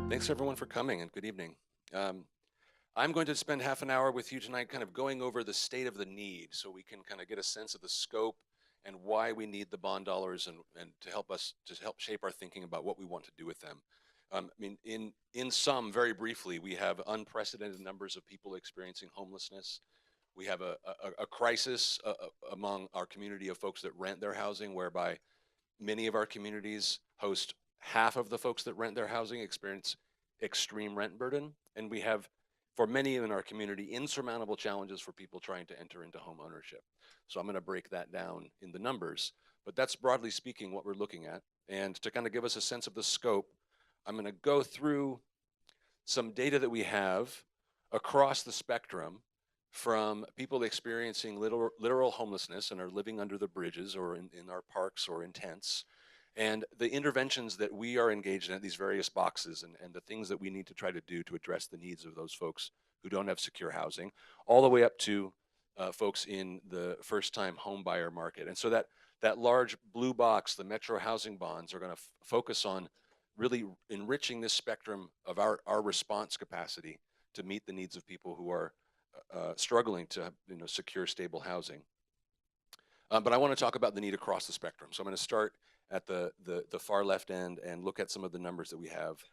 Thanks everyone for coming, and good evening. I'm going to spend half an hour with you tonight kind of going over the state of the need so we can kind of get a sense of the scope and why we need the bond dollars and to help shape our thinking about what we want to do with them. I mean, in sum, very briefly, we have unprecedented numbers of people experiencing homelessness. We have a crisis among our community of folks that rent their housing, whereby many of our communities host half of the folks that rent their housing experience extreme rent burden. And we have, for many in our community, insurmountable challenges for people trying to enter into home ownership. So I'm going to break that down in the numbers, but that's broadly speaking what we're looking at. And to kind of give us a sense of the scope, I'm going to go through some data that we have across the spectrum from people experiencing literal homelessness and are living under the bridges or in our parks or in tents, and the interventions that we are engaged in at these various boxes and the things that we need to try to do to address the needs of those folks who don't have secure housing, all the way up to folks in the first-time home buyer market. And so that large blue box, the Metro Housing Bonds, are going to focus on really enriching this spectrum of our response capacity to meet the needs of people who are struggling to secure, stable housing. But I want to talk about the need across the spectrum. So I'm going to start at the far left end and look at some of the numbers that we have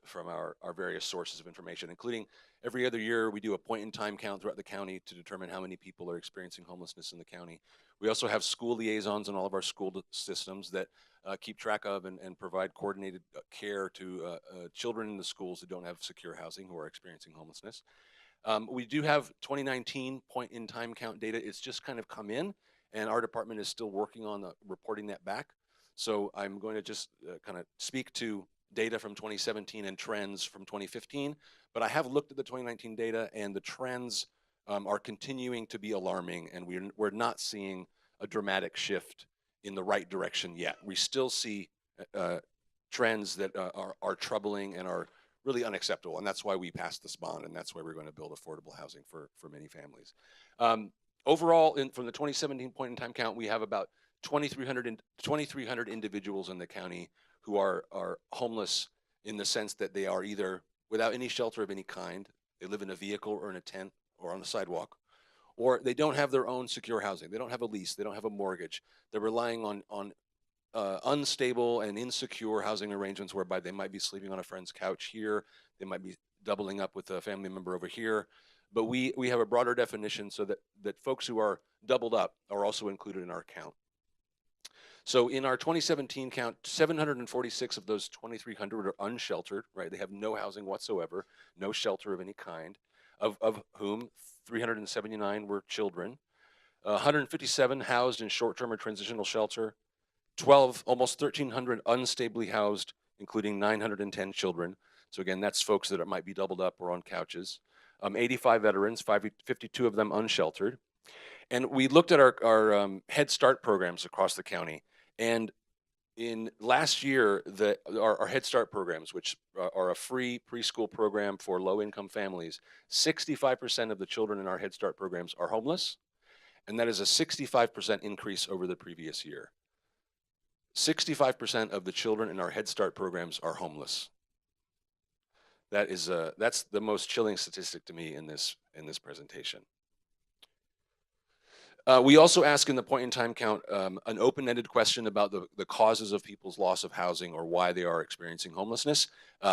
from our various sources of information, including every other year we do a point-in-time count throughout the county to determine how many people are experiencing homelessness in the county. We also have school liaisons in all of our school systems that keep track of and provide coordinated care to children in the schools who don't have secure housing who are experiencing homelessness. We do have 2019 point-in-time count data. It's just kind of come in, and our department is still working on reporting that back. So I'm going to just kind of speak to data from 2017 and trends from 2015, but I have looked at the 2019 data, and the trends are continuing to be alarming, and we're not seeing a dramatic shift in the right direction yet. We still see trends that are troubling and are really unacceptable, and that's why we passed this bond, and that's why we're going to build affordable housing for many families. Overall, from the 2017 point-in-time count, we have about 2,300 individuals in the county who are homeless in the sense that they are either without any shelter of any kind, they live in a vehicle or in a tent or on the sidewalk, or they don't have their own secure housing. They don't have a lease, they don't have a mortgage. They're relying on unstable and insecure housing arrangements whereby they might be sleeping on a friend's couch here, they might be doubling up with a family member over here. But we have a broader definition so that folks who are doubled up are also included in our count. So in our 2017 count, 746 of those 2,300 are unsheltered, right? They have no housing whatsoever, no shelter of any kind, of whom 379 were children, 157 housed in short-term or transitional shelter, almost 1,300 unstably housed, including 910 children. So again, that's folks that might be doubled up or on couches. 85 veterans, 52 of them unsheltered. And we looked at our Head Start programs across the county. And in last year, our Head Start programs, which are a free preschool program for low-income families, 65% of the children in our Head Start programs are homeless, and that is a 65% increase over the previous year. 65% of the children in our Head Start programs are homeless. That's the most chilling statistic to me in this presentation. We also ask in the point-in-time count an open-ended question about the causes of people's loss of housing or why they are experiencing homelessness.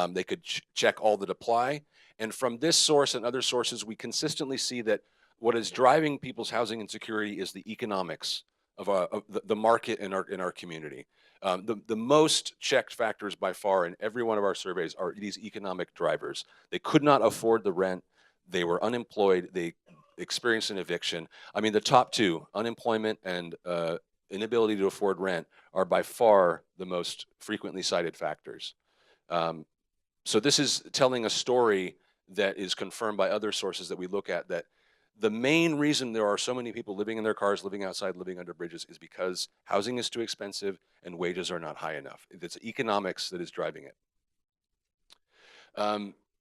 They could check all that apply. And from this source and other sources, we consistently see that what is driving people's housing insecurity is the economics of the market in our community. The most checked factors by far in every one of our surveys are these economic drivers. They could not afford the rent. They were unemployed. They experienced an eviction. I mean, the top two, unemployment and inability to afford rent, are by far the most frequently cited factors. So this is telling a story that is confirmed by other sources that we look at, that The main reason there are so many people living in their cars, living outside, living under bridges is because housing is too expensive and wages are not high enough. It's economics that is driving it.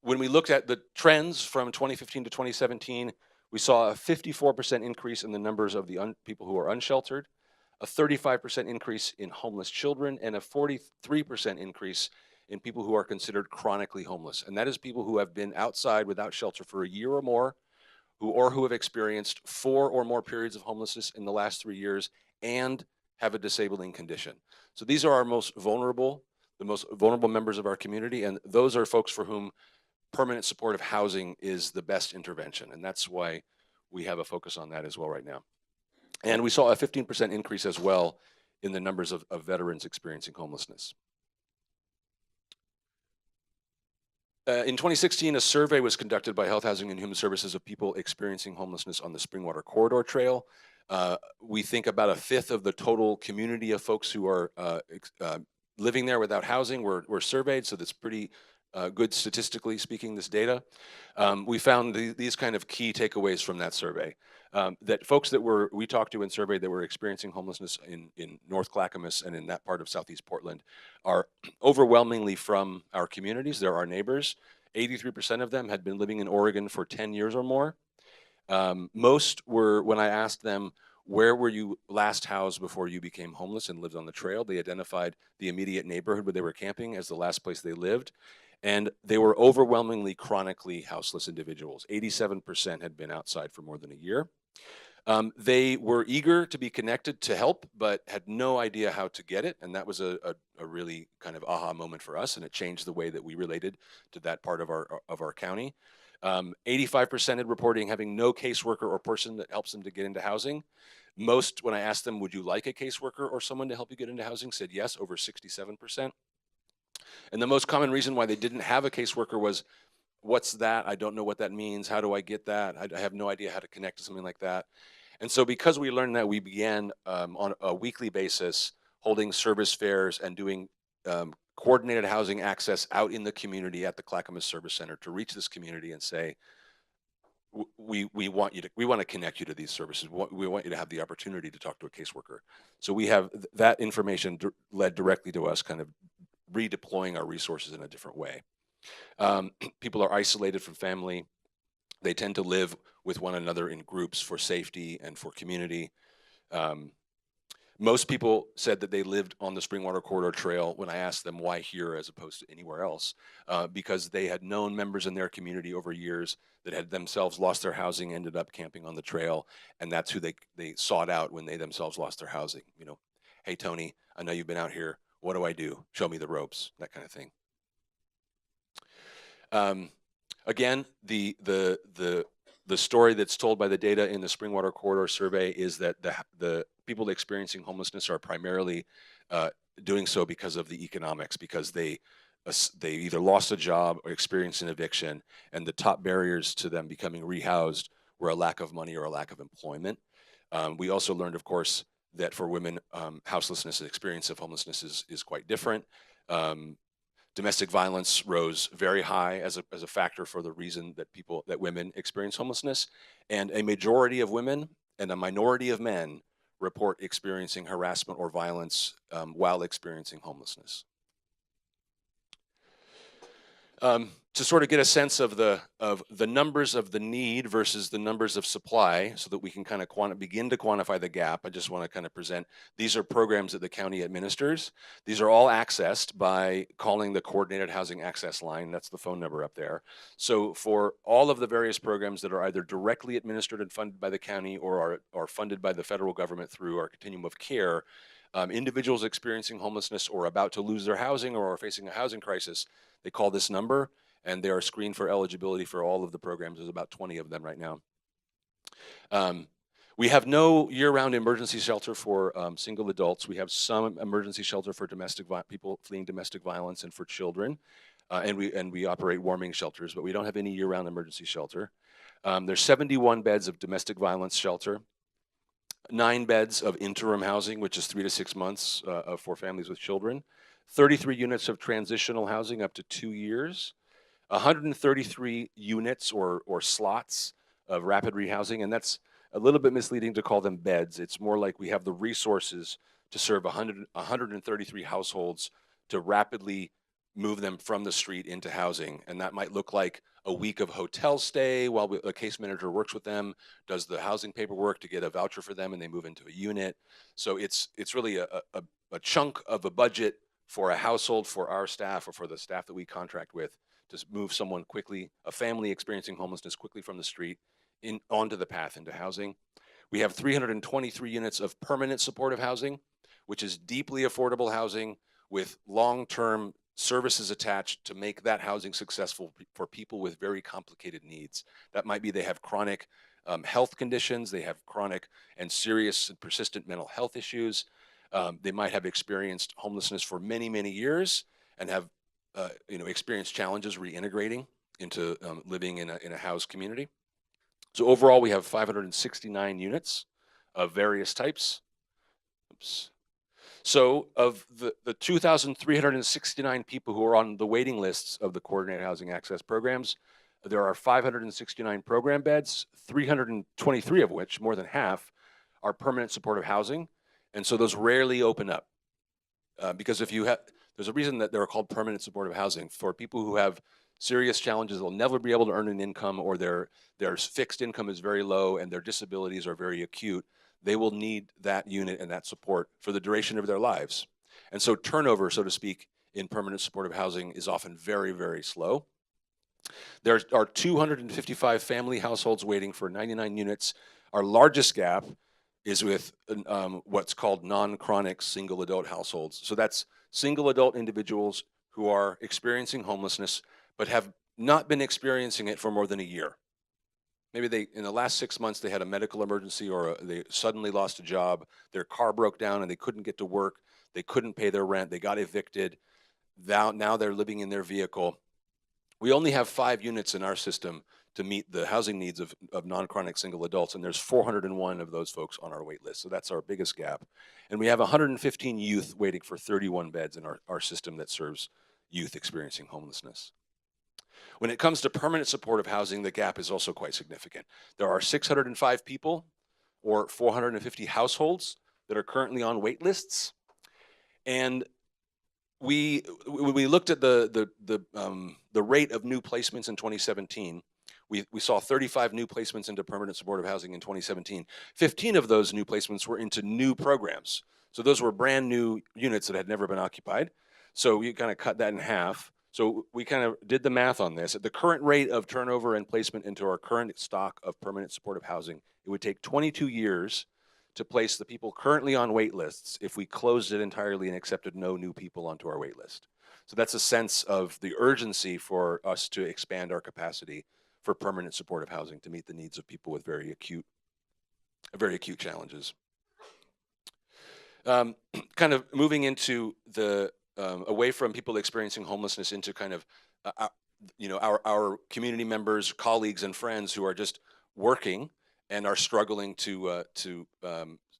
When we looked at the trends from 2015 to 2017, we saw a 54% increase in the numbers of the people who are unsheltered, a 35% increase in homeless children, and a 43% increase in people who are considered chronically homeless. And that is people who have been outside without shelter for a year or more, who have experienced 4 or more periods of homelessness in the last 3 years and have a disabling condition. So these are our most vulnerable, the most vulnerable members of our community, and those are folks for whom permanent supportive housing is the best intervention, and that's why we have a focus on that as well right now. And we saw a 15% increase as well in the numbers of veterans experiencing homelessness. In 2016, a survey was conducted by Health, Housing, and Human Services of people experiencing homelessness on the Springwater Corridor Trail. We think about a fifth of the total community of folks who are living there without housing were surveyed, so that's pretty good statistically speaking, this data. We found these kind of key takeaways from that survey. That folks that we talked to and surveyed that were experiencing homelessness in North Clackamas and in that part of Southeast Portland are overwhelmingly from our communities. They're our neighbors. 83% of them had been living in Oregon for 10 years or more. Most were, when I asked them, where were you last housed before you became homeless and lived on the trail? They identified the immediate neighborhood where they were camping as the last place they lived. And they were overwhelmingly chronically houseless individuals. 87% had been outside for more than a year. They were eager to be connected to help, but had no idea how to get it. And that was a really kind of aha moment for us, and it changed the way that we related to that part of our county. 85% had reporting having no caseworker or person that helps them to get into housing. Most, when I asked them, would you like a caseworker or someone to help you get into housing, said yes, over 67%. And the most common reason why they didn't have a caseworker was, what's that? I don't know what that means. How do I get that? I have no idea how to connect to something like that. And so because we learned that, we began on a weekly basis holding service fairs and doing coordinated housing access out in the community at the Clackamas Service Center to reach this community and say, we want to connect you to these services. We want you to have the opportunity to talk to a caseworker. So we have that information led directly to us kind of redeploying our resources in a different way. People are isolated from family. They tend to live with one another in groups for safety and for community. Most people said that they lived on the Springwater Corridor Trail when I asked them why here as opposed to anywhere else, because they had known members in their community over years that had themselves lost their housing, ended up camping on the trail, and that's who they sought out when they themselves lost their housing. You know, hey, Tony, I know you've been out here. What do I do? Show me the ropes, that kind of thing. Again, the story that's told by the data in the Springwater Corridor Survey is that the people experiencing homelessness are primarily doing so because of the economics, because they either lost a job or experienced an eviction, and the top barriers to them becoming rehoused were a lack of money or a lack of employment. We also learned, of course, that for women, houselessness, the experience of homelessness is quite different. Domestic violence rose very high as a factor for the reason that women experience homelessness, and a majority of women and a minority of men report experiencing harassment or violence while experiencing homelessness. To sort of get a sense of the numbers of the need versus the numbers of supply, so that we can kind of begin to quantify the gap, I just want to kind of present, these are programs that the county administers. These are all accessed by calling the Coordinated Housing Access Line. That's the phone number up there. So for all of the various programs that are either directly administered and funded by the county or are funded by the federal government through our continuum of care, individuals experiencing homelessness or about to lose their housing or are facing a housing crisis, they call this number, and they are screened for eligibility for all of the programs. There's about 20 of them right now. We have no year-round emergency shelter for single adults. We have some emergency shelter for people fleeing domestic violence and for children, and we operate warming shelters, but we don't have any year-round emergency shelter. There's 71 beds of domestic violence shelter, 9 beds of interim housing, which is 3 to 6 months for families with children, 33 units of transitional housing up to 2 years, 133 units or slots of rapid rehousing, and that's a little bit misleading to call them beds. It's more like we have the resources to serve 133 households to rapidly move them from the street into housing. And that might look like a week of hotel stay while a case manager works with them, does the housing paperwork to get a voucher for them, and they move into a unit. So it's really a chunk of a budget for a household, for our staff, or for the staff that we contract with, to move someone quickly, a family experiencing homelessness, quickly from the street onto the path into housing. We have 323 units of permanent supportive housing, which is deeply affordable housing with long-term services attached to make that housing successful for people with very complicated needs. That might be they have chronic health conditions, they have chronic and serious and persistent mental health issues. They might have experienced homelessness for many, many years and have experienced challenges reintegrating into living in a housed community. So overall, we have 569 units of various types. Oops. So of the 2,369 people who are on the waiting lists of the Coordinated Housing Access Programs, there are 569 program beds, 323 of which, more than half, are permanent supportive housing. And so those rarely open up. Because if you have, there's a reason that they're called permanent supportive housing. For people who have serious challenges, they'll never be able to earn an income, or their fixed income is very low and their disabilities are very acute, they will need that unit and that support for the duration of their lives. And so turnover, so to speak, in permanent supportive housing is often very, very slow. There are 255 family households waiting for 99 units. Our largest gap is with what's called non-chronic single adult households. So that's single adult individuals who are experiencing homelessness but have not been experiencing it for more than a year. Maybe in the last 6 months, they had a medical emergency, or they suddenly lost a job, their car broke down and they couldn't get to work, they couldn't pay their rent, they got evicted, now they're living in their vehicle. We only have 5 units in our system to meet the housing needs of non-chronic single adults, and there's 401 of those folks on our wait list, so that's our biggest gap. And we have 115 youth waiting for 31 beds in our system that serves youth experiencing homelessness. When it comes to permanent supportive housing, the gap is also quite significant. There are 605 people, or 450 households, that are currently on wait lists. And when we looked at the rate of new placements in 2017, we saw 35 new placements into permanent supportive housing in 2017. 15 of those new placements were into new programs. So those were brand new units that had never been occupied. So we kind of cut that in half. So we kind of did the math on this. At the current rate of turnover and placement into our current stock of permanent supportive housing, it would take 22 years to place the people currently on wait lists if we closed it entirely and accepted no new people onto our wait list. So that's a sense of the urgency for us to expand our capacity for permanent supportive housing to meet the needs of people with very acute challenges. Kind of moving into the away from people experiencing homelessness into kind of our community members, colleagues, and friends who are just working and are struggling to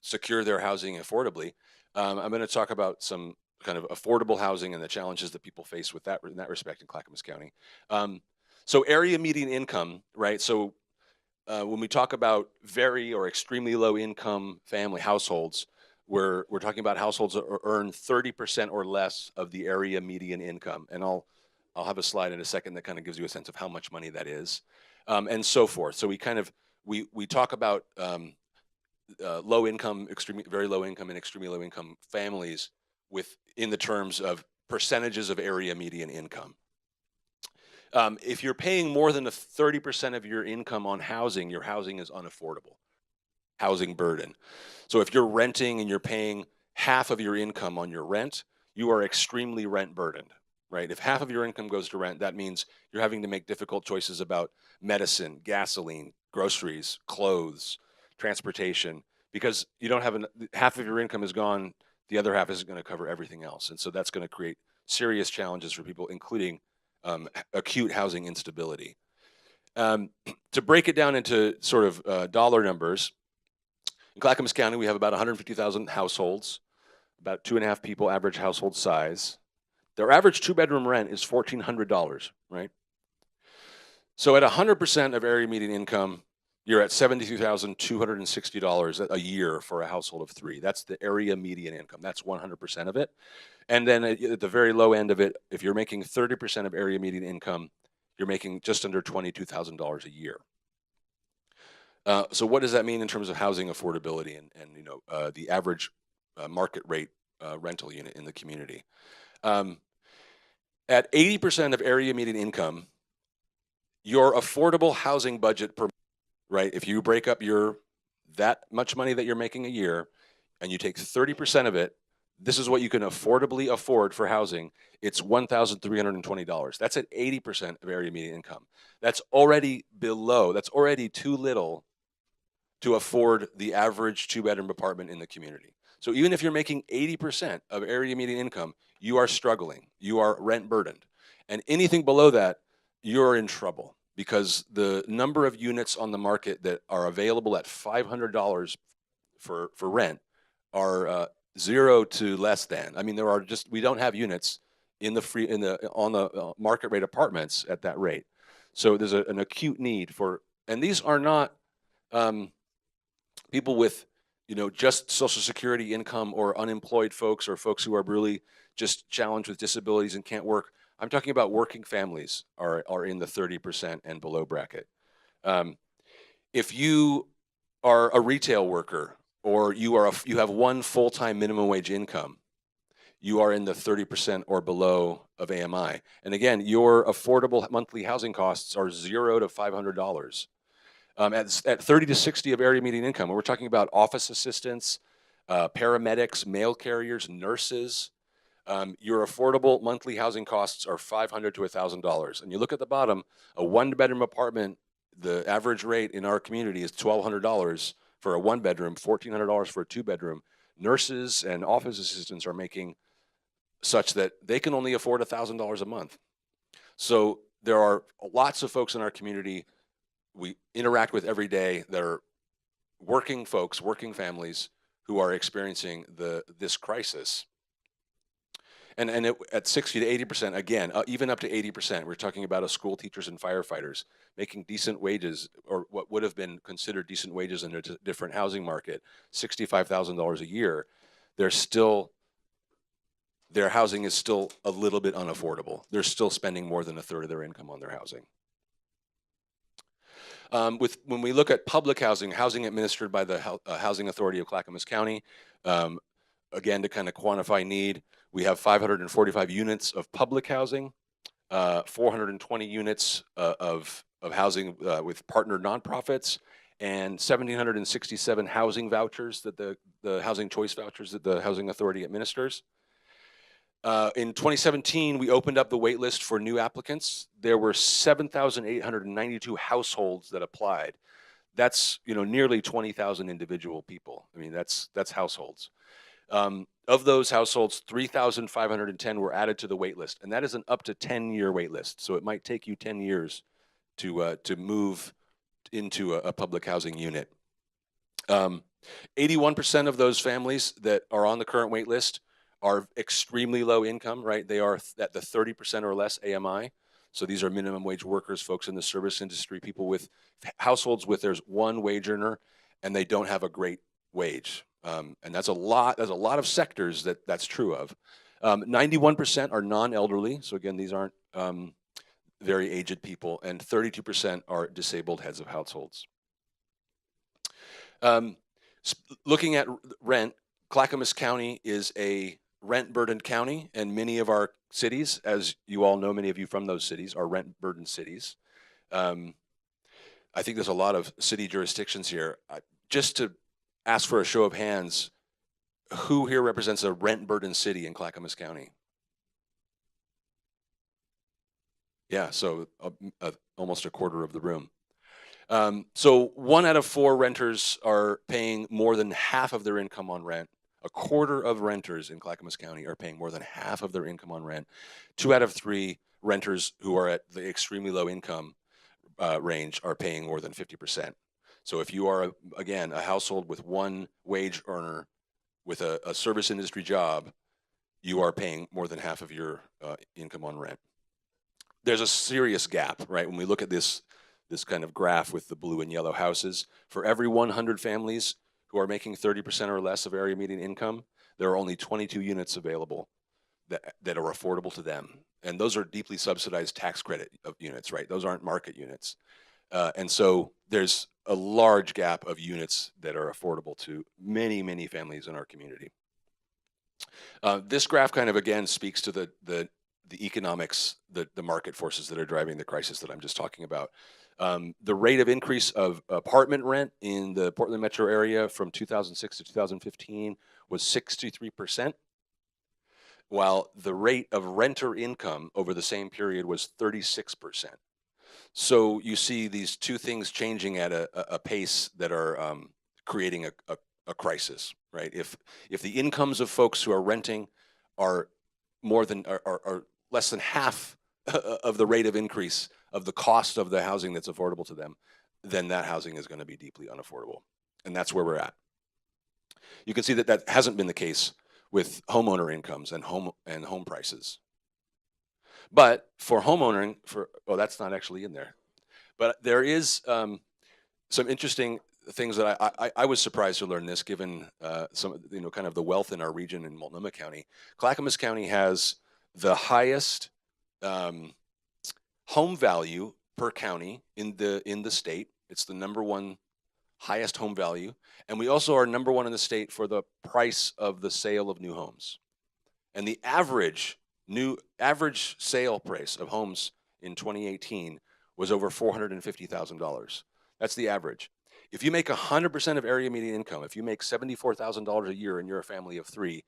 secure their housing affordably. I'm going to talk about some kind of affordable housing and the challenges that people face with that in that respect in Clackamas County. So area median income, right? So when we talk about very or extremely low income family households, we're talking about households that earn 30% or less of the area median income. And I'll have a slide in a second that kind of gives you a sense of how much money that is, and so forth. So we talk about low income, very low income, and extremely low income families in the terms of percentages of area median income. If you're paying more than 30% of your income on housing, your housing is unaffordable. Housing burden. So if you're renting and you're paying half of your income on your rent, you are extremely rent burdened, right? If half of your income goes to rent, that means you're having to make difficult choices about medicine, gasoline, groceries, clothes, transportation, because you don't have half of your income is gone, the other half isn't going to cover everything else. And so that's going to create serious challenges for people, including acute housing instability. To break it down into sort of dollar numbers, in Clackamas County, we have about 150,000 households, about 2.5 people average household size. Their average 2-bedroom rent is $1,400, right? So at 100% of area median income, you're at $72,260 a year for a household of 3. That's the area median income. That's 100% of it. And then at the very low end of it, if you're making 30% of area median income, you're making just under $22,000 a year. So what does that mean in terms of housing affordability and the average market rate rental unit in the community? At 80% of area median income, your affordable housing budget per, right? If you break up that much money that you're making a year and you take 30% of it, this is what you can affordably afford for housing. It's $1,320. That's at 80% of area median income. That's already too little to afford the average 2-bedroom apartment in the community. So even if you're making 80% of area median income, you are struggling. You are rent burdened. And anything below that, you're in trouble, because the number of units on the market that are available at $500 for rent are 0 to less than. I mean, we don't have units on the market rate apartments at that rate. So there's an acute need and these are not people with just Social Security income or unemployed folks or folks who are really just challenged with disabilities and can't work. I'm talking about working families are in the 30% and below bracket. If you are a retail worker or you have one full-time minimum wage income, you are in the 30% or below of AMI. And again, your affordable monthly housing costs are $0 to $500. At 30 to 60 of area median income, we're talking about office assistants, paramedics, mail carriers, nurses. Your affordable monthly housing costs are $500 to $1,000. And you look at the bottom, a 1-bedroom apartment, the average rate in our community is $1,200 for a 1-bedroom, $1,400 for a 2-bedroom. Nurses and office assistants are making such that they can only afford $1,000 a month. So there are lots of folks in our community we interact with every day that are working folks, working families who are experiencing this crisis. And at 60 to 80%, again, even up to 80%, we're talking about school teachers and firefighters making decent wages, or what would have been considered decent wages in a different housing market, $65,000 a year. Their housing is still a little bit unaffordable. They're still spending more than a third of their income on their housing. When we look at public housing administered by the Housing Authority of Clackamas County, again, to kind of quantify need, we have 545 units of public housing, 420 units of housing with partner nonprofits, and 1,767 housing vouchers that the housing choice vouchers that the Housing Authority administers. In 2017, we opened up the wait list for new applicants. There were 7,892 households that applied. That's nearly 20,000 individual people. I mean, that's households. Of those households, 3,510 were added to the wait list, and that is an up to 10-year wait list. So it might take you 10 years to move into a public housing unit. 81% of those families that are on the current wait list are extremely low income, right? They are at the 30% or less AMI. So these are minimum wage workers, folks in the service industry, people with households with there's one wage earner and they don't have a great wage. And that's a lot of sectors that's true of. 91% are non-elderly. So again, these aren't very aged people, and 32% are disabled heads of households. Looking at rent, Clackamas County is a rent-burdened county, and many of our cities, as you all know, many of you from those cities, are rent-burdened cities. I think there's a lot of city jurisdictions here. Just to ask for a show of hands, who here represents a rent-burdened city in Clackamas County? Yeah, so almost a quarter of the room. So 1 out of 4 renters are paying more than half of their income on rent. A quarter of renters in Clackamas County are paying more than half of their income on rent. 2 out of 3 renters who are at the extremely low income range are paying more than 50%. So if you are, again, a household with one wage earner with a service industry job, you are paying more than half of your income on rent. There's a serious gap, right? When we look at this this kind of graph with the blue and yellow houses. For every 100 families who are making 30% or less of area median income, there are only 22 units available that are affordable to them. And those are deeply subsidized tax credit of units, right? Those aren't market units. And so there's a large gap of units that are affordable to many, many families in our community. This graph kind of, again, speaks to the economics, the market forces that are driving the crisis that I'm just talking about. The rate of increase of apartment rent in the Portland metro area from 2006 to 2015 was 63%, while the rate of renter income over the same period was 36%. So you see these two things changing at a pace that are creating a crisis, right? If the incomes of folks who are renting are less than half of the rate of increase of the cost of the housing that's affordable to them, then that housing is going to be deeply unaffordable. And that's where we're at. You can see that that hasn't been the case with homeowner incomes and home prices. But for homeowning, that's not actually in there. But there is some interesting things that I was surprised to learn this, given some, kind of the wealth in our region in Multnomah County. Clackamas County has the highest home value per county in the state. It's the #1 highest home value, and we also are #1 in the state for the price of the sale of new homes. And the average sale price of homes in 2018 was over $450,000. That's the average. If you make 100% of area median income, if you make $74,000 a year and you're a family of 3,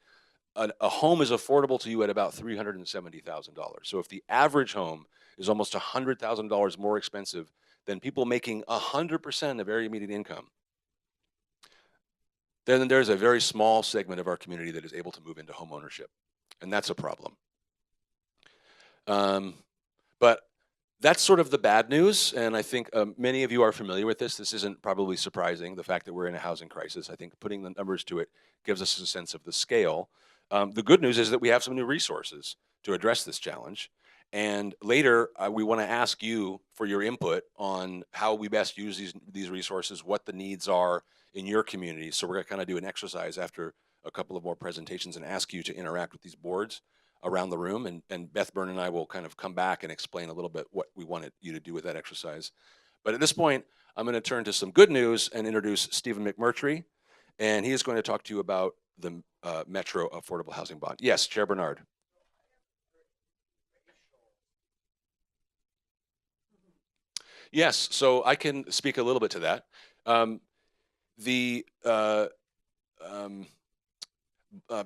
a home is affordable to you at about $370,000. So if the average home is almost $100,000 more expensive than people making 100% of area median income, then there's a very small segment of our community that is able to move into home ownership, and that's a problem. But that's sort of the bad news, and I think many of you are familiar with this. This isn't probably surprising, the fact that we're in a housing crisis. I think putting the numbers to it gives us a sense of the scale. The good news is that we have some new resources to address this challenge. And later, we want to ask you for your input on how we best use these resources, what the needs are in your community. So we're going to kind of do an exercise after a couple of more presentations and ask you to interact with these boards around the room. And Beth Byrne and I will kind of come back and explain a little bit what we wanted you to do with that exercise. But at this point, I'm going to turn to some good news and introduce Stephen McMurtry. And he is going to talk to you about the Metro Affordable Housing Bond. Yes, Chair Bernard. Yes, so I can speak a little bit to that.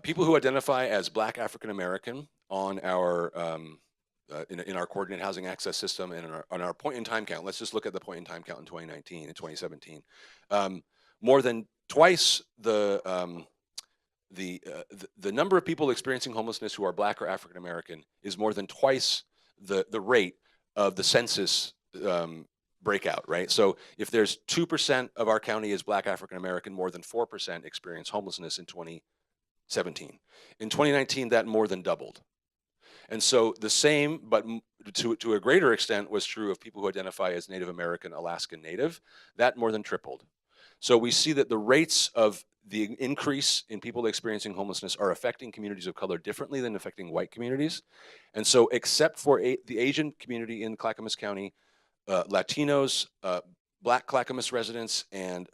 People who identify as Black African American on our in our coordinated housing access system and on our point in time count. Let's just look at the point in time count in 2019 and 2017. More than twice the number of people experiencing homelessness who are Black or African American is more than twice the rate of the census breakout, right? So if there's 2% of our county is Black African American, more than 4% experience homelessness in 2017. In 2019, that more than doubled. And so the same, but to a greater extent, was true of people who identify as Native American, Alaskan Native. That more than tripled. So we see that the rates of the increase in people experiencing homelessness are affecting communities of color differently than affecting white communities. And so except for the Asian community in Clackamas County, Latinos, Black Clackamas residents, and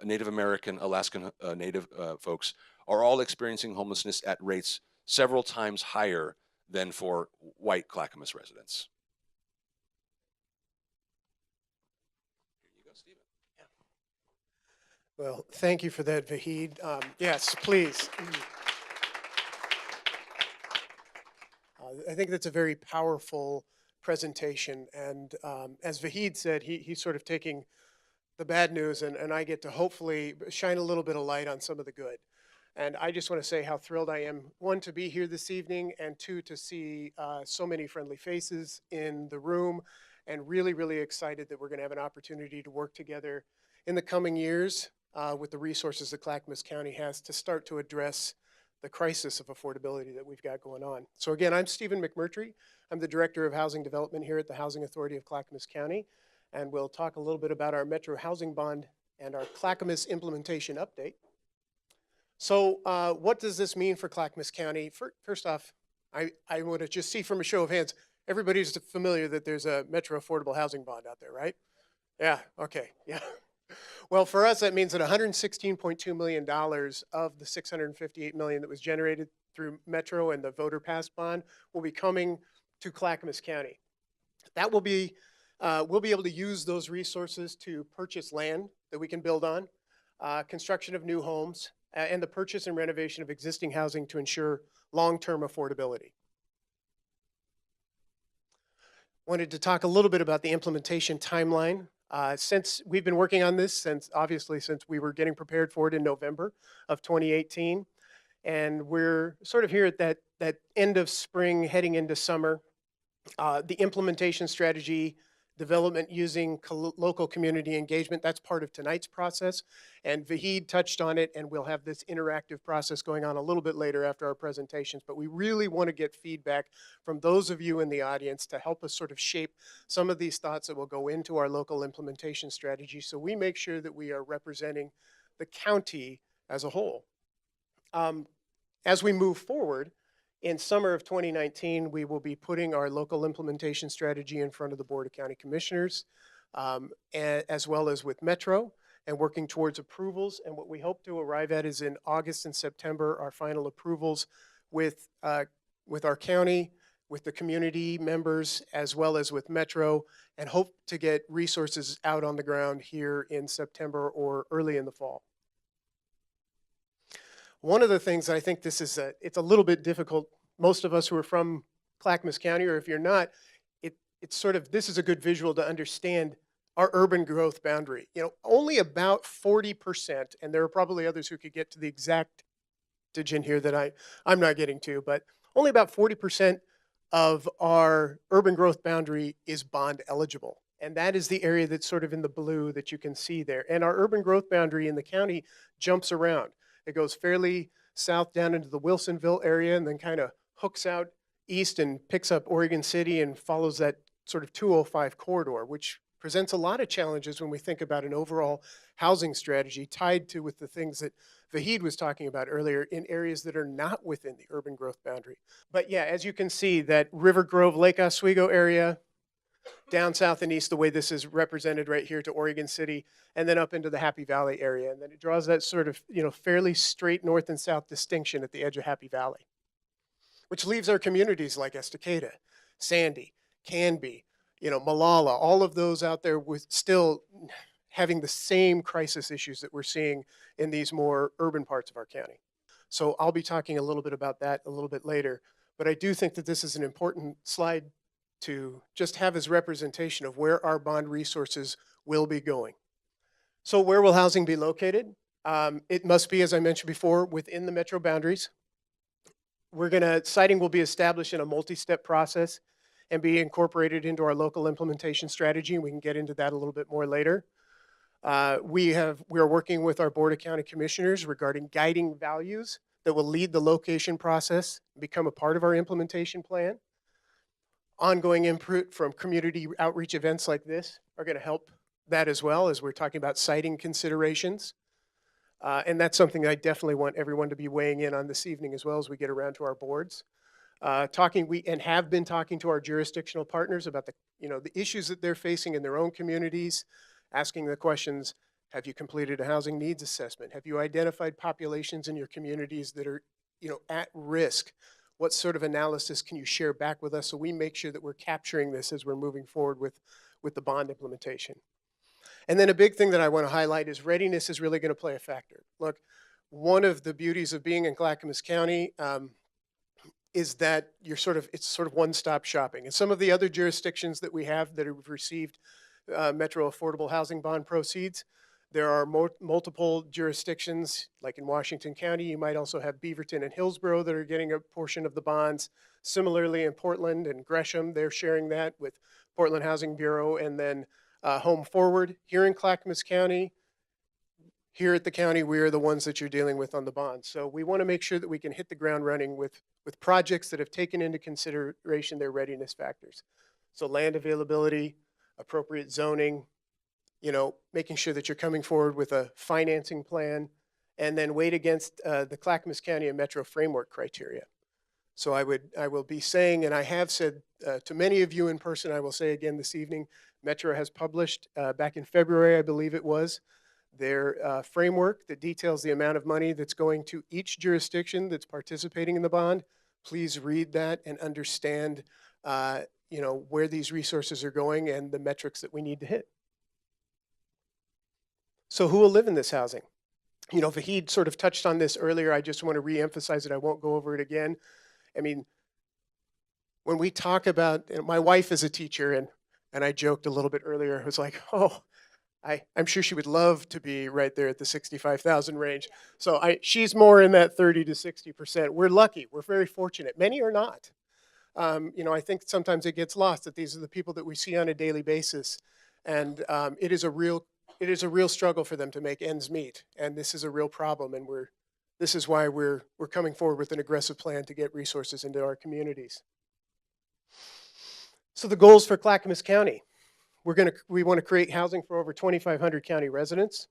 Native American, Alaskan Native folks are all experiencing homelessness at rates several times higher than for white Clackamas residents. Here you go, Stephen. Yeah. Well, thank you for that, Vahid. Yes, please. I think that's a very powerful presentation. And as Vahid said, he's sort of taking the bad news, and I get to hopefully shine a little bit of light on some of the good. And I just want to say how thrilled I am, one, to be here this evening, and two, to see so many friendly faces in the room, and really, really excited that we're going to have an opportunity to work together in the coming years with the resources that Clackamas County has to start to address the crisis of affordability that we've got going on. So again, I'm Stephen McMurtry. I'm the Director of Housing Development here at the Housing Authority of Clackamas County. and we'll talk a little bit about our Metro Housing Bond and our Clackamas implementation update. So what does this mean for Clackamas County? First off, I want to just see from a show of hands, everybody's familiar that there's a Metro Affordable Housing Bond out there, right? Yeah, okay, yeah. Well, for us, that means that $116.2 million of the $658 million that was generated through Metro and the voter passed bond will be coming to Clackamas County. That will be, we'll be able to use those resources to purchase land that we can build on, construction of new homes, and the purchase and renovation of existing housing to ensure long-term affordability. Wanted to talk a little bit about the implementation timeline. Since we've been working on this since we were getting prepared for it in November of 2018, and we're sort of here at that end of spring, heading into summer. The implementation strategy development using local community engagement, that's part of tonight's process. And Vahid touched on it, and we'll have this interactive process going on a little bit later after our presentations. But we really want to get feedback from those of you in the audience to help us sort of shape some of these thoughts that will go into our local implementation strategy, so we make sure that we are representing the county as a whole. As we move forward, in summer of 2019, we will be putting our local implementation strategy in front of the Board of County Commissioners, as well as with Metro, and working towards approvals. And what we hope to arrive at is in August and September, our final approvals with our county, with the community members, as well as with Metro, and hope to get resources out on the ground here in September or early in the fall. One of the things I think it's a little bit difficult. Most of us who are from Clackamas County, or if you're not, it's sort of, this is a good visual to understand our urban growth boundary. You know, only about 40%, and there are probably others who could get to the exact digit here that I'm not getting to, but only about 40% of our urban growth boundary is bond eligible. And that is the area that's sort of in the blue that you can see there. And our urban growth boundary in the county jumps around. It goes fairly south down into the Wilsonville area, and then kind of hooks out east and picks up Oregon City and follows that sort of 205 corridor, which presents a lot of challenges when we think about an overall housing strategy tied to with the things that Vahid was talking about earlier in areas that are not within the urban growth boundary. But yeah, as you can see, that River Grove, Lake Oswego area, down south and east, the way this is represented right here to Oregon City, and then up into the Happy Valley area. And then it draws that sort of, you know, fairly straight north and south distinction at the edge of Happy Valley, which leaves our communities like Estacada, Sandy, Canby, you know, Malala, all of those out there with still having the same crisis issues that we're seeing in these more urban parts of our county. So I'll be talking a little bit about that a little bit later, but I do think that this is an important slide to just have as representation of where our bond resources will be going. So where will housing be located? It must be, as I mentioned before, within the metro boundaries. Siting will be established in a multi-step process and be incorporated into our local implementation strategy, and we can get into that a little bit more later. We are working with our Board of County Commissioners regarding guiding values that will lead the location process, become a part of our implementation plan. Ongoing input from community outreach events like this are going to help that, as well as we're talking about siting considerations. And that's something I definitely want everyone to be weighing in on this evening, as well as we get around to our boards. We have been talking to our jurisdictional partners about the issues that they're facing in their own communities, asking the questions: have you completed a housing needs assessment? Have you identified populations in your communities that are, at risk? What sort of analysis can you share back with us, so we make sure that we're capturing this as we're moving forward with the bond implementation? And then a big thing that I want to highlight is readiness is really going to play a factor. Look, one of the beauties of being in Clackamas County is that it's sort of one-stop shopping. And some of the other jurisdictions that we have that have received Metro Affordable Housing Bond proceeds, there are multiple jurisdictions, like in Washington County. You might also have Beaverton and Hillsborough that are getting a portion of the bonds. Similarly, in Portland and Gresham, they're sharing that with Portland Housing Bureau, and then Home Forward. Here in Clackamas County, here at the county, we are the ones that you're dealing with on the bonds. So we want to make sure that we can hit the ground running with projects that have taken into consideration their readiness factors. So land availability, appropriate zoning, making sure that you're coming forward with a financing plan, and then weighed against the Clackamas County and Metro framework criteria. So I will be saying, and I have said to many of you in person, I will say again this evening, Metro has published back in February, I believe it was, their framework that details the amount of money that's going to each jurisdiction that's participating in the bond. Please read that and understand, where these resources are going and the metrics that we need to hit. So who will live in this housing? Vahid sort of touched on this earlier. I just want to reemphasize it. I won't go over it again. I mean, when we talk about, my wife is a teacher, and I joked a little bit earlier. I was like, oh, I'm sure she would love to be right there at the 65,000 range. So she's more in that 30 to 60%. We're lucky. We're very fortunate. Many are not. I think sometimes it gets lost that these are the people that we see on a daily basis, and it is a real struggle for them to make ends meet, and this is a real problem. And this is why we're coming forward with an aggressive plan to get resources into our communities. So the goals for Clackamas County. We want to create housing for over 2,500 county residents.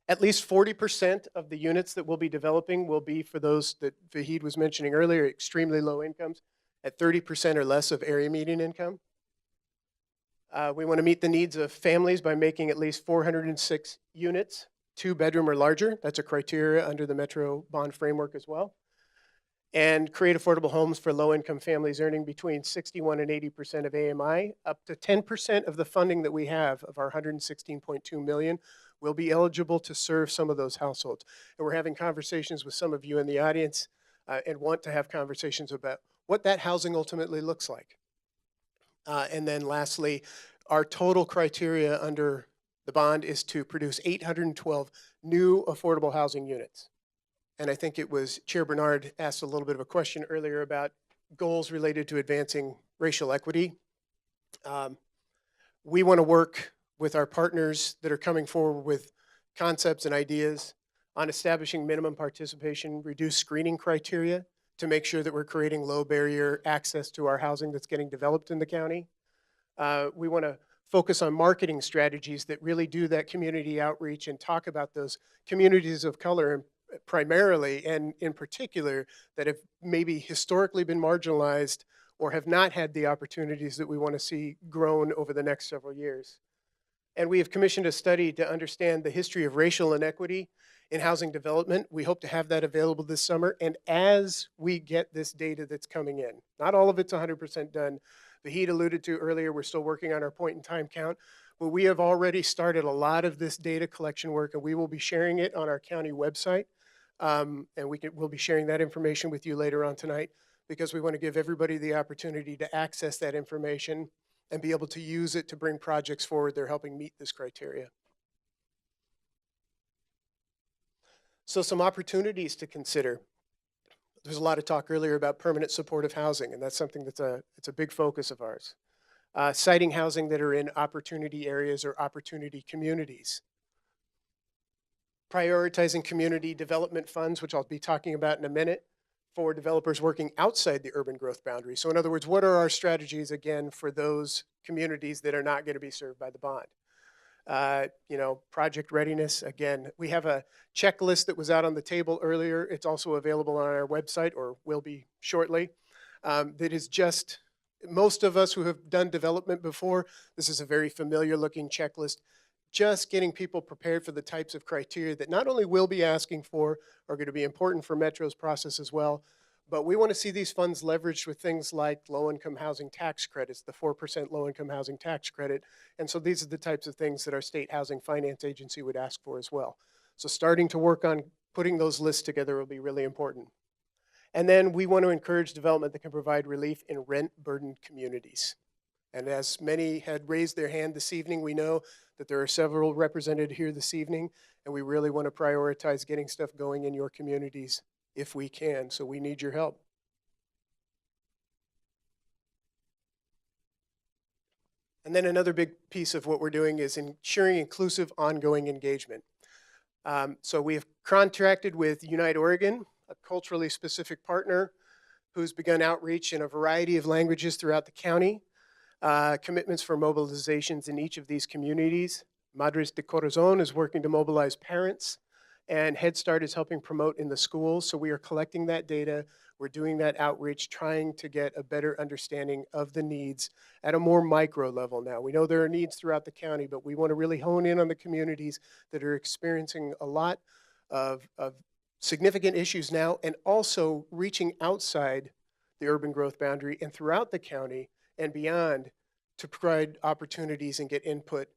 At least 40% of the units that we'll be developing will be for those that Vahid was mentioning earlier, extremely low incomes, at 30% or less of area median income. We want to meet the needs of families by making at least 406 units, 2-bedroom or larger. That's a criteria under the Metro Bond Framework as well. And create affordable homes for low-income families earning between 61 and 80% of AMI. Up to 10% of the funding that we have of our $116.2 million will be eligible to serve some of those households. And we're having conversations with some of you in the audience and want to have conversations about what that housing ultimately looks like. And then lastly, our total criteria under the bond is to produce 812 new affordable housing units. And I think it was Chair Bernard asked a little bit of a question earlier about goals related to advancing racial equity. We want to work with our partners that are coming forward with concepts and ideas on establishing minimum participation, reduced screening criteria to make sure that we're creating low barrier access to our housing that's getting developed in the county. We want to focus on marketing strategies that really do that community outreach and talk about those communities of color primarily, and in particular, that have maybe historically been marginalized or have not had the opportunities that we want to see grown over the next several years. And we have commissioned a study to understand the history of racial inequity in housing development. We hope to have that available this summer. And as we get this data that's coming in, not all of it's 100% done. Vahid alluded to earlier, we're still working on our point-in-time count, but we have already started a lot of this data collection work, and we will be sharing it on our county website. And we'll be sharing that information with you later on tonight, because we want to give everybody the opportunity to access that information and be able to use it to bring projects forward that are helping meet this criteria. So some opportunities to consider. There's a lot of talk earlier about permanent supportive housing, and that's something it's a big focus of ours. Citing housing that are in opportunity areas or opportunity communities. Prioritizing community development funds, which I'll be talking about in a minute, for developers working outside the urban growth boundary. So in other words, what are our strategies, again, for those communities that are not going to be served by the bond? Project readiness. Again, we have a checklist that was out on the table earlier. It's also available on our website, or will be shortly. That is just, most of us who have done development before, this is a very familiar looking checklist. Just getting people prepared for the types of criteria that not only we'll be asking for are going to be important for Metro's process as well, but we want to see these funds leveraged with things like low-income housing tax credits, the 4% low-income housing tax credit. And so these are the types of things that our state housing finance agency would ask for as well. So starting to work on putting those lists together will be really important. And then we want to encourage development that can provide relief in rent-burdened communities. And as many had raised their hand this evening, we know that there are several represented here this evening, and we really want to prioritize getting stuff going in your communities if we can. So we need your help. And then another big piece of what we're doing is ensuring inclusive ongoing engagement. So we have contracted with Unite Oregon, a culturally specific partner who's begun outreach in a variety of languages throughout the county. commitments for mobilizations in each of these communities. Madres de Corazon is working to mobilize parents, and Head Start is helping promote in the schools. So we are collecting that data. We're doing that outreach, trying to get a better understanding of the needs at a more micro level now. We know there are needs throughout the county, but we want to really hone in on the communities that are experiencing a lot of significant issues now, and also reaching outside the urban growth boundary and throughout the county and beyond to provide opportunities and get input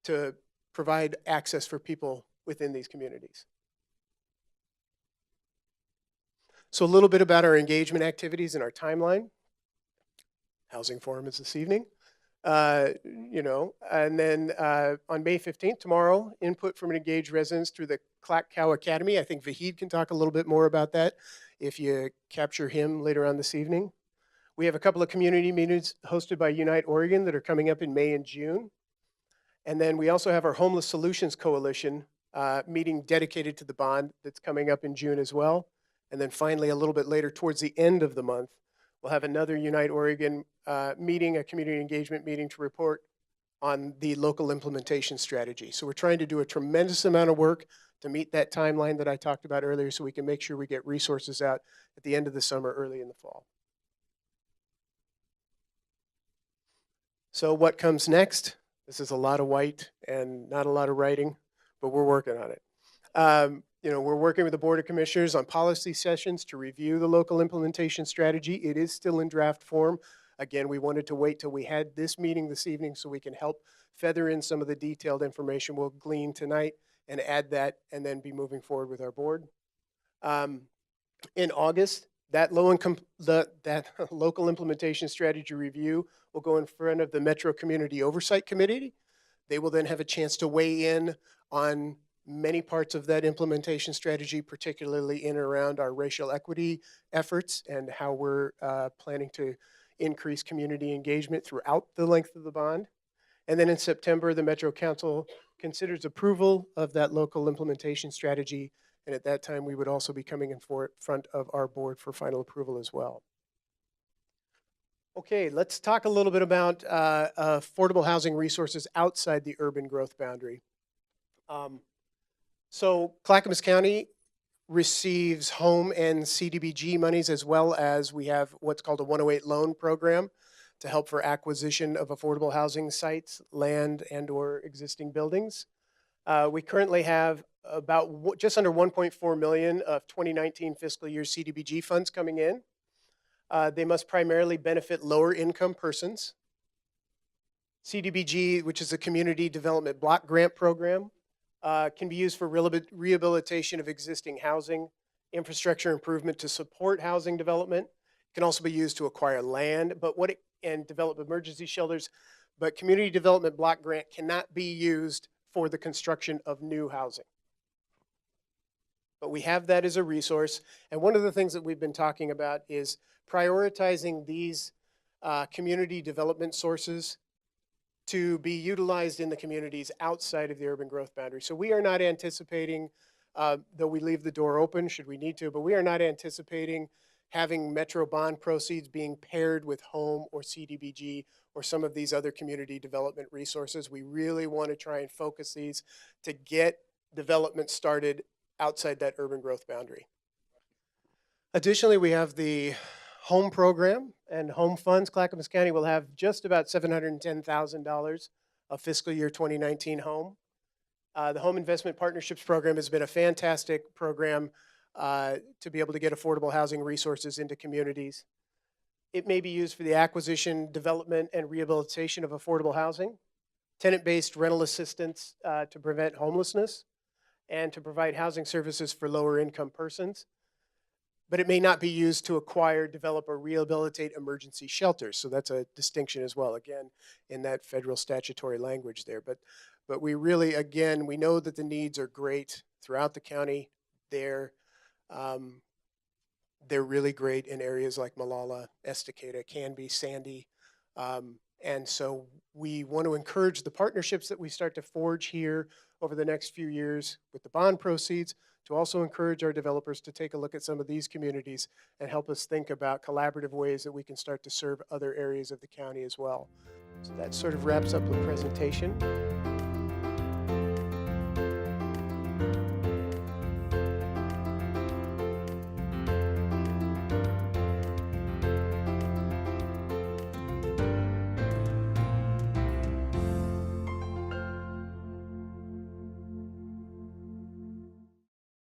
to provide access for people within these communities. So a little bit about our engagement activities and our timeline. Housing Forum is this evening. And then on May 15th, tomorrow, input from engaged residents through the Clackamas Academy. I think Vahid can talk a little bit more about that if you capture him later on this evening. We have a couple of community meetings hosted by Unite Oregon that are coming up in May and June. And then we also have our Homeless Solutions Coalition meeting dedicated to the bond that's coming up in June as well. And then finally, a little bit later, towards the end of the month, we'll have another Unite Oregon meeting, a community engagement meeting to report on the local implementation strategy. So we're trying to do a tremendous amount of work to meet that timeline that I talked about earlier so we can make sure we get resources out at the end of the summer, early in the fall. So what comes next? This is a lot of white and not a lot of writing, but we're working on it. We're working with the Board of Commissioners on policy sessions to review the local implementation strategy. It is still in draft form. Again, we wanted to wait till we had this meeting this evening so we can help feather in some of the detailed information we'll glean tonight and add that and then be moving forward with our board. In August, that local implementation strategy review will go in front of the Metro Community Oversight Committee. They will then have a chance to weigh in on many parts of that implementation strategy, particularly in and around our racial equity efforts and how we're planning to increase community engagement throughout the length of the bond. And then in September, the Metro Council considers approval of that local implementation strategy. And at that time, we would also be coming in front of our board for final approval as well. Okay, let's talk a little bit about affordable housing resources outside the urban growth boundary. So Clackamas County receives home and CDBG monies, as well as we have what's called a 108 loan program to help for acquisition of affordable housing sites, land, and or existing buildings. We currently have about just under 1.4 million of 2019 fiscal year CDBG funds coming in. They must primarily benefit lower income persons. CDBG, which is a community development block grant program, can be used for rehabilitation of existing housing, infrastructure improvement to support housing development. It can also be used to acquire land, and develop emergency shelters. But community development block grant cannot be used for the construction of new housing. But we have that as a resource. And one of the things that we've been talking about is prioritizing these community development sources to be utilized in the communities outside of the urban growth boundary. So we are not anticipating, though we leave the door open should we need to, but we are not anticipating having Metro bond proceeds being paired with home or CDBG or some of these other community development resources. We really want to try and focus these to get development started outside that urban growth boundary. Additionally, we have the home program and home funds. Clackamas County will have just about $710,000 of fiscal year 2019 home. The Home Investment Partnerships Program has been a fantastic program to be able to get affordable housing resources into communities. It may be used for the acquisition, development, and rehabilitation of affordable housing, tenant-based rental assistance to prevent homelessness, and to provide housing services for lower income persons. But it may not be used to acquire, develop, or rehabilitate emergency shelters. So that's a distinction as well, again, in that federal statutory language there. But we really, again, we know that the needs are great throughout the county. They're really great in areas like Malala, Estacada, Canby, Sandy. And so we want to encourage the partnerships that we start to forge here over the next few years with the bond proceeds to also encourage our developers to take a look at some of these communities and help us think about collaborative ways that we can start to serve other areas of the county as well. So that sort of wraps up the presentation.